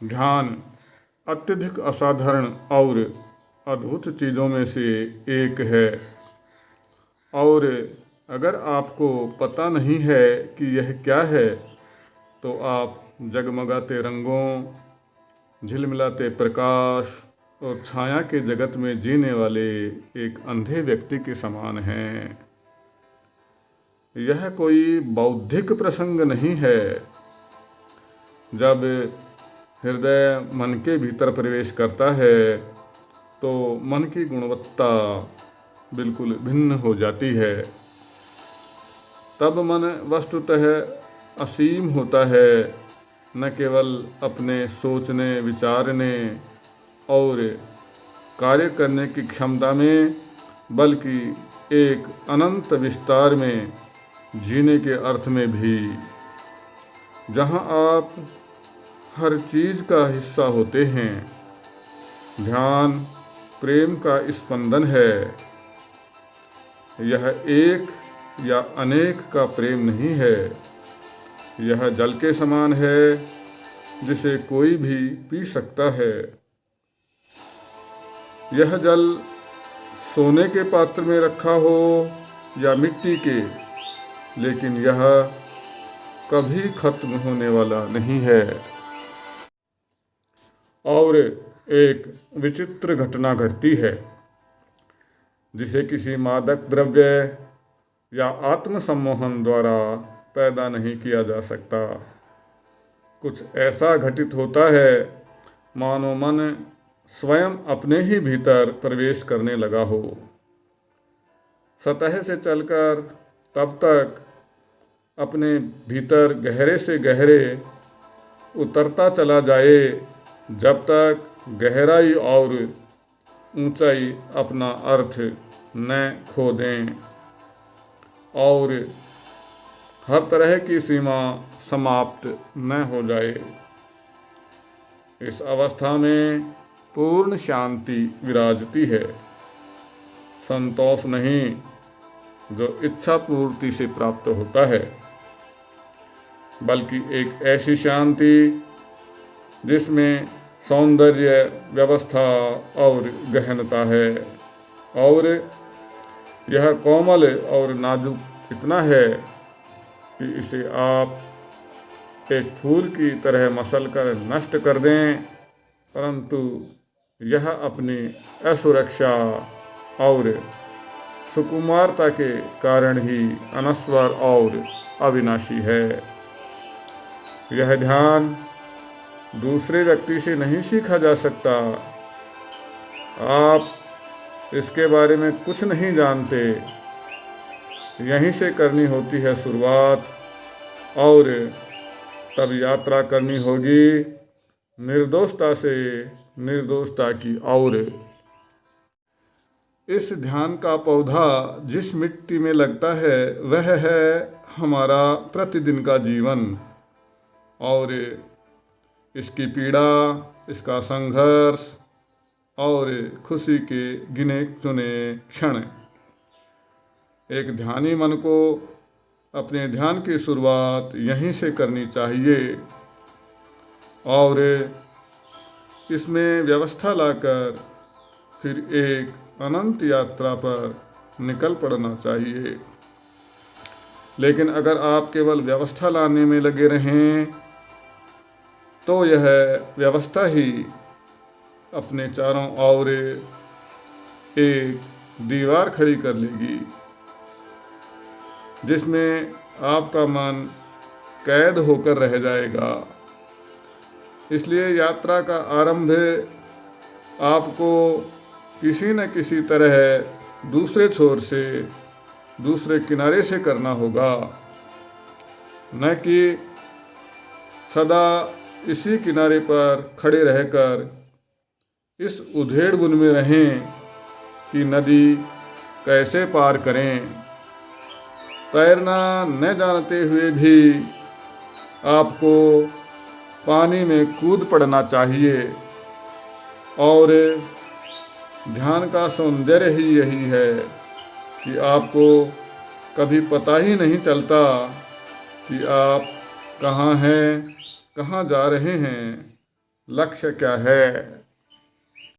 ध्यान अत्यधिक असाधारण और अद्भुत चीज़ों में से एक है, और अगर आपको पता नहीं है कि यह क्या है तो आप जगमगाते रंगों, झिलमिलाते प्रकाश और छाया के जगत में जीने वाले एक अंधे व्यक्ति के समान हैं। यह कोई बौद्धिक प्रसंग नहीं है। जब हृदय मन के भीतर प्रवेश करता है तो मन की गुणवत्ता बिल्कुल भिन्न हो जाती है। तब मन वस्तुतः असीम होता है, न केवल अपने सोचने, विचारने और कार्य करने की क्षमता में, बल्कि एक अनंत विस्तार में जीने के अर्थ में भी, जहाँ आप हर चीज़ का हिस्सा होते हैं। ध्यान प्रेम का स्पंदन है। यह एक या अनेक का प्रेम नहीं है। यह जल के समान है जिसे कोई भी पी सकता है। यह जल सोने के पात्र में रखा हो या मिट्टी के, लेकिन यह कभी खत्म होने वाला नहीं है। और एक विचित्र घटना घटती है जिसे किसी मादक द्रव्य या आत्मसम्मोहन द्वारा पैदा नहीं किया जा सकता। कुछ ऐसा घटित होता है मानो मन स्वयं अपने ही भीतर प्रवेश करने लगा हो। सतह से चलकर तब तक अपने भीतर गहरे से गहरे उतरता चला जाए जब तक गहराई और ऊंचाई अपना अर्थ न खो दें और हर तरह की सीमा समाप्त न हो जाए। इस अवस्था में पूर्ण शांति विराजती है। संतोष नहीं, जो इच्छा पूर्ति से प्राप्त होता है, बल्कि एक ऐसी शांति जिसमें सौंदर्य, व्यवस्था और गहनता है। और यह कोमल और नाजुक इतना है कि इसे आप एक फूल की तरह मसल कर नष्ट कर दें, परंतु यह अपनी असुरक्षा और सुकुमारता के कारण ही अनश्वर और अविनाशी है। यह ध्यान दूसरे व्यक्ति से नहीं सीखा जा सकता। आप इसके बारे में कुछ नहीं जानते। यहीं से करनी होती है शुरुआत, और तब यात्रा करनी होगी निर्दोषता से निर्दोषता की ओर। इस ध्यान का पौधा जिस मिट्टी में लगता है वह है हमारा प्रतिदिन का जीवन, और इसकी पीड़ा, इसका संघर्ष और खुशी के गिने चुने क्षण। एक ध्यानी मन को अपने ध्यान की शुरुआत यहीं से करनी चाहिए और इसमें व्यवस्था लाकर फिर एक अनंत यात्रा पर निकल पड़ना चाहिए। लेकिन अगर आप केवल व्यवस्था लाने में लगे रहें तो यह व्यवस्था ही अपने चारों ओर एक दीवार खड़ी कर लेगी जिसमें आपका मन कैद होकर रह जाएगा। इसलिए यात्रा का आरंभ आपको किसी न किसी तरह दूसरे छोर से, दूसरे किनारे से करना होगा, न कि सदा इसी किनारे पर खड़े रहकर इस उधेड़-बुन में रहें कि नदी कैसे पार करें। तैरना न जानते हुए भी आपको पानी में कूद पड़ना चाहिए, और ध्यान का सौंदर्य ही यही है कि आपको कभी पता ही नहीं चलता कि आप कहाँ हैं, कहाँ जा रहे हैं। लक्ष्य क्या है।